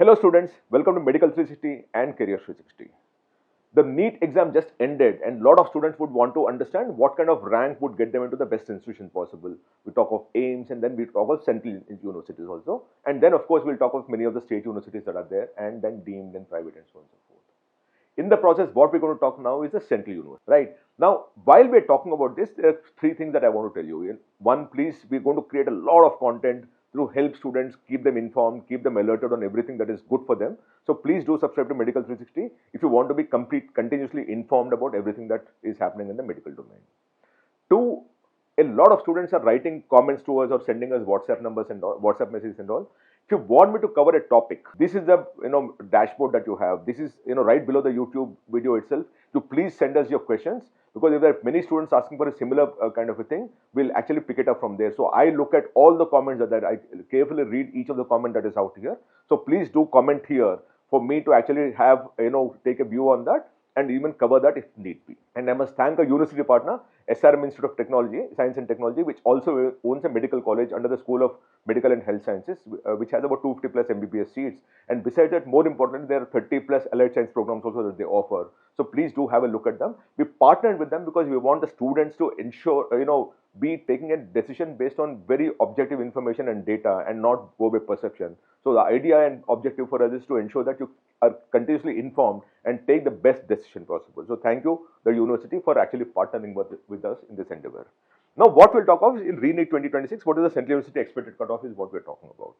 Hello students, welcome to Medical 360 and Career 360. The NEET exam just ended and a lot of students would want to understand what kind of rank would get them into the best institution possible. We talk of AIIMS and then we talk of central universities also. And then of course we'll talk of many of the state universities that are there and then deemed and private and so on and so forth. In the process, what we're going to talk now is the central university, right? Now, while we're talking about this, there are three things that I want to tell you. One, please, we're going to create a lot of content to help students, keep them informed, keep them alerted on everything that is good for them. So please do subscribe to Medical 360 if you want to be continuously informed about everything that is happening in the medical domain. Two, a lot of students are writing comments to us or sending us WhatsApp numbers and all, WhatsApp messages and all. If you want me to cover a topic, this is the dashboard that you have. This is right below the YouTube video itself. You please send us your questions, because if there are many students asking for a similar kind of a thing, we'll actually pick it up from there. So I look at all the comments that I carefully read each of the comment that is out here. So please do comment here for me to actually have take a view on that and even cover that if need be. And I must thank a university partner, SRM Institute of Technology, Science and Technology, which also owns a medical college under the School of Medical and Health Sciences, which has about 250 plus MBBS seats. And besides that, more importantly, there are 30 plus allied science programs also that they offer. So please do have a look at them. We partnered with them because we want the students to ensure, be taking a decision based on very objective information and data and not go by perception. So the idea and objective for us is to ensure that you are continuously informed and take the best decision possible. So thank you, the university, for actually partnering with us in this endeavor. Now, what we'll talk of is in ReNEET 2026, what is the Central University expected cutoff is what we're talking about.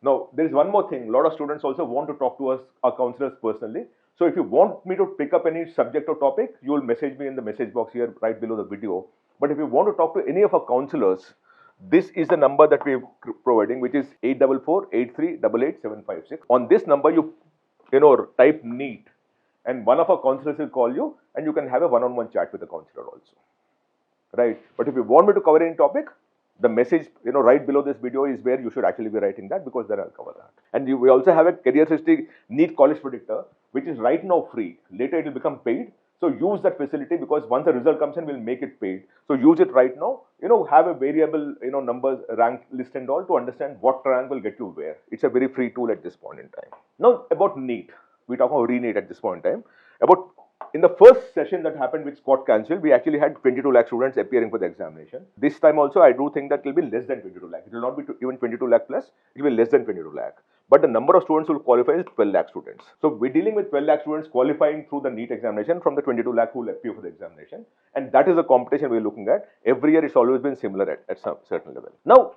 Now, there is one more thing. A lot of students also want to talk to us, our counselors, personally. So if you want me to pick up any subject or topic, you will message me in the message box here right below the video. But if you want to talk to any of our counselors, this is the number that we're providing, which is 844-8388-756. On this number, you type NEET, and one of our counselors will call you, and you can have a one-on-one chat with the counselor also, right? But if you want me to cover any topic, the message right below this video is where you should actually be writing that, because then I'll cover that. And we also have a Career 360 NEET College Predictor, which is right now free. Later it will become paid. So use that facility, because once the result comes in, we'll make it paid. So use it right now. Have a variable numbers, rank list and all to understand what rank will get you where. It's a very free tool at this point in time. Now about NEET, we talk about ReNEET at this point in time. In the first session that happened, which got cancelled, we actually had 22 lakh students appearing for the examination. This time also, I do think that it will be less than 22 lakh. It will not be even 22 lakh plus. It will be less than 22 lakh. But the number of students who will qualify is 12 lakh students. So we're dealing with 12 lakh students qualifying through the NEET examination from the 22 lakh who will appear for the examination. And that is the competition we're looking at. Every year it's always been similar at some certain level. Now,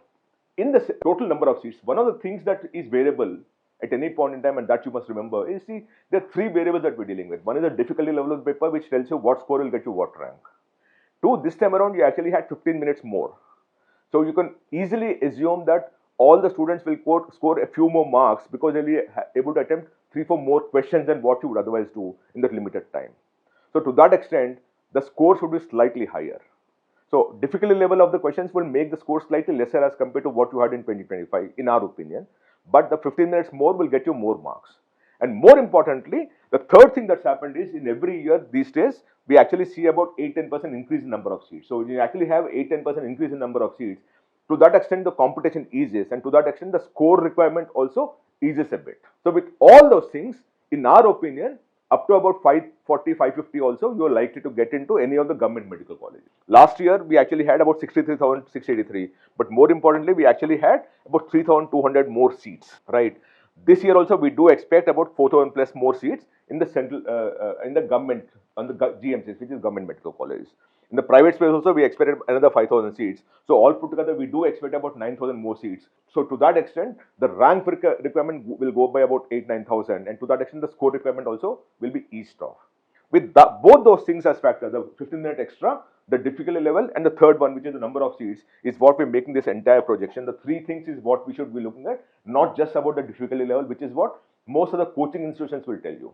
in the total number of seats, one of the things that is variable at any point in time, and that you must remember, is there are three variables that we're dealing with. One is the difficulty level of the paper, which tells you what score will get you what rank. Two, this time around, you actually had 15 minutes more. So you can easily assume that all the students will score a few more marks, because they'll be able to attempt 3-4 more questions than what you would otherwise do in that limited time. So to that extent, the score should be slightly higher. So difficulty level of the questions will make the score slightly lesser as compared to what you had in 2025, in our opinion. But the 15 minutes more will get you more marks. And more importantly, the third thing that's happened is, in every year these days, we actually see about 8-10% increase in number of seats. So you actually have 8-10% increase in number of seats. To that extent, the competition eases, and to that extent, the score requirement also eases a bit. So with all those things, in our opinion, up to about 540, 550 also, you are likely to get into any of the government medical colleges. Last year, we actually had about 63,683. But more importantly, we actually had about 3,200 more seats, right? This year also, we do expect about 4,000 plus more seats in the central, in the government, on the GMCs, which is government medical colleges. In the private space also, we expected another 5,000 seats. So all put together, we do expect about 9,000 more seats. So to that extent, the rank requirement will go by about 8-9,000. And to that extent, the score requirement also will be eased off. With both those things as factors, the 15-minute extra, the difficulty level, and the third one, which is the number of seats, is what we're making this entire projection. The three things is what we should be looking at, not just about the difficulty level, which is what most of the coaching institutions will tell you.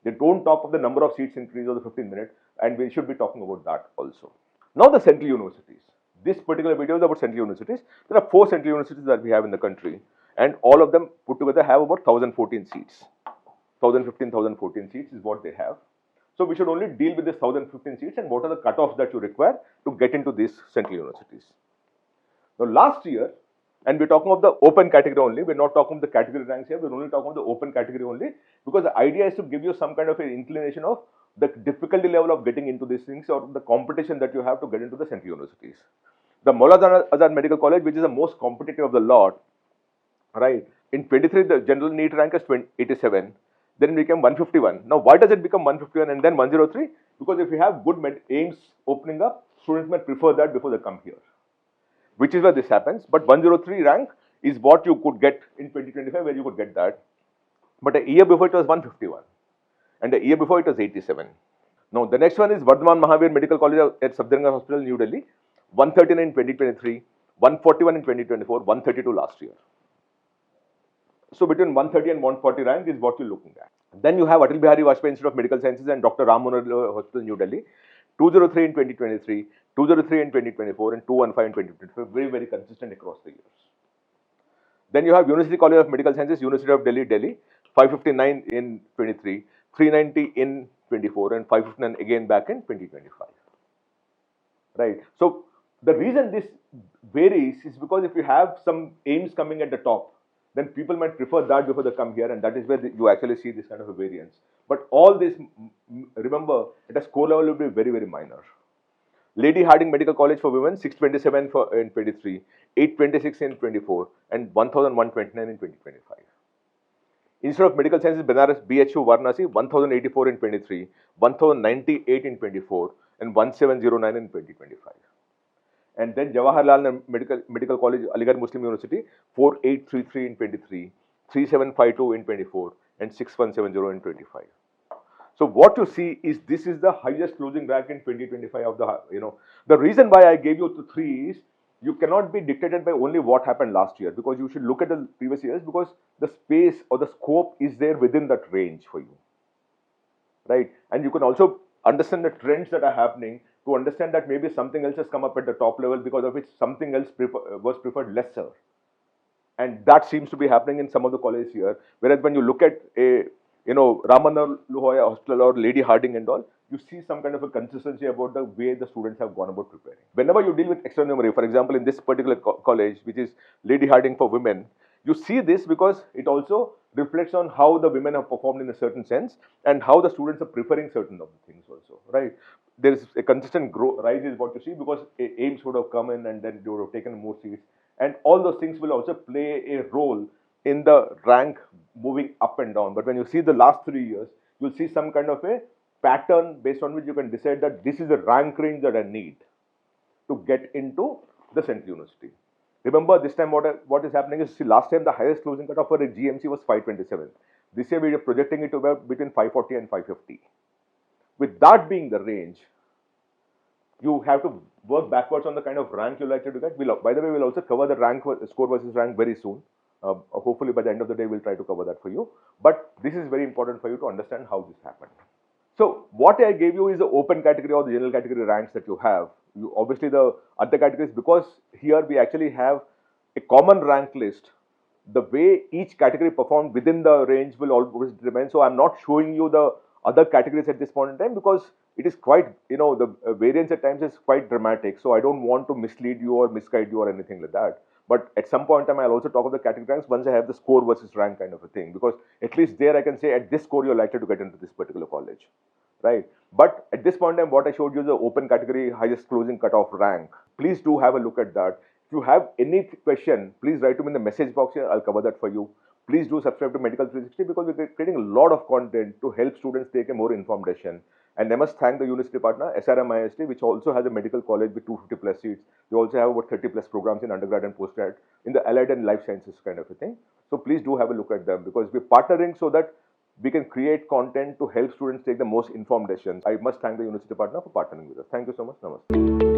They don't talk of the number of seats increase or the 15 minutes, and we should be talking about that also. Now the central universities. This particular video is about central universities. There are 4 central universities that we have in the country, and all of them put together have about 1,014 seats. 1,015, 1,014 seats is what they have. So we should only deal with this 1,015 seats and what are the cutoffs that you require to get into these central universities. Now last year, And we're talking of the open category only. We're not talking of the category ranks here. We're only talking of the open category only, because the idea is to give you some kind of an inclination of the difficulty level of getting into these things, or the competition that you have to get into the central universities. The Maulana Azad Medical College, which is the most competitive of the lot, right? In 23, the general NEET rank is 87. Then it became 151. Now, why does it become 151 and then 103? Because if you have good aims opening up, students might prefer that before they come here, which is where this happens. But 103 rank is what you could get in 2025, where you could get that. But a year before it was 151, and a year before it was 87. Now, the next one is Vardhaman Mahavir Medical College at Safdarjung Hospital, New Delhi, 139 in 2023, 141 in 2024, 132 last year. So between 130 and 140 rank is what you're looking at. Then you have Atal Bihari Vajpayee Institute of Medical Sciences and Dr. Ram Manohar Hospital, New Delhi, 203 in 2023, 203 in 2024, and 215 in 2025. Very, very consistent across the years. Then you have University College of Medical Sciences, University of Delhi, Delhi, 559 in 23, 390 in 24, and 559 again back in 2025. Right. So the reason this varies is because if you have some aims coming at the top, then people might prefer that before they come here, and that is where you actually see this kind of a variance. But all this, remember, at a score level will be very, very minor. Lady Hardinge Medical College for Women, 627 in 23, 826 in 24, and 1129 in 2025. Institute of Medical Sciences, Banaras, BHU, Varanasi, 1084 in 23, 1098 in 24, and 1709 in 2025. And then Jawaharlal Medical College, Aligarh Muslim University, 4833 in 23, 3752 in 24, and 6170 in 25. So what you see is this is the highest closing rank in 2025 of the, the reason why I gave you the 3 is you cannot be dictated by only what happened last year, because you should look at the previous years, because the space or the scope is there within that range for you, right? And you can also understand the trends that are happening to understand that maybe something else has come up at the top level because of which something else was preferred lesser. And that seems to be happening in some of the colleges here. Whereas when you look at a, Ram Manohar Lohiya Hospital or Lady Hardinge and all, you see some kind of a consistency about the way the students have gone about preparing. Whenever you deal with extranumerary, for example, in this particular college, which is Lady Hardinge for Women, you see this because it also reflects on how the women have performed in a certain sense and how the students are preferring certain of the things also, right? There is a consistent rise is what you see, because aims would have come in and then they would have taken more seats, and all those things will also play a role in the rank moving up and down. But when you see the last 3 years, you'll see some kind of a pattern based on which you can decide that this is the rank range that I need to get into the Central University. Remember, this time what is happening is, see, last time the highest closing cutoff for a GMC was 527. This year we are projecting it to about between 540 and 550. With that being the range, you have to work backwards on the kind of rank you like to get. By the way, we'll also cover the rank score versus rank very soon. Hopefully by the end of the day, we'll try to cover that for you. But this is very important for you to understand how this happened. So what I gave you is the open category or the general category ranks that you have. Obviously the other categories, because here we actually have a common rank list. The way each category performed within the range will always remain. So I'm not showing you the other categories at this point in time, because it is quite, the variance at times is quite dramatic. So I don't want to mislead you or misguide you or anything like that. But at some point in time, I'll also talk of the category ranks once I have the score versus rank kind of a thing, because at least there I can say at this score you're likely to get into this particular college, right? But at this point in time, what I showed you is the open category highest closing cutoff rank. Please do have a look at that. If you have any question, please write to me in the message box here. I'll cover that for you. Please do subscribe to Medical 360, because we're creating a lot of content to help students take a more informed decision. And I must thank the university partner, SRM IST, which also has a medical college with 250 plus seats. We also have about 30 plus programs in undergrad and postgrad in the allied and life sciences kind of a thing. So please do have a look at them, because we're partnering so that we can create content to help students take the most informed decisions. I must thank the university partner for partnering with us. Thank you so much. Namaste.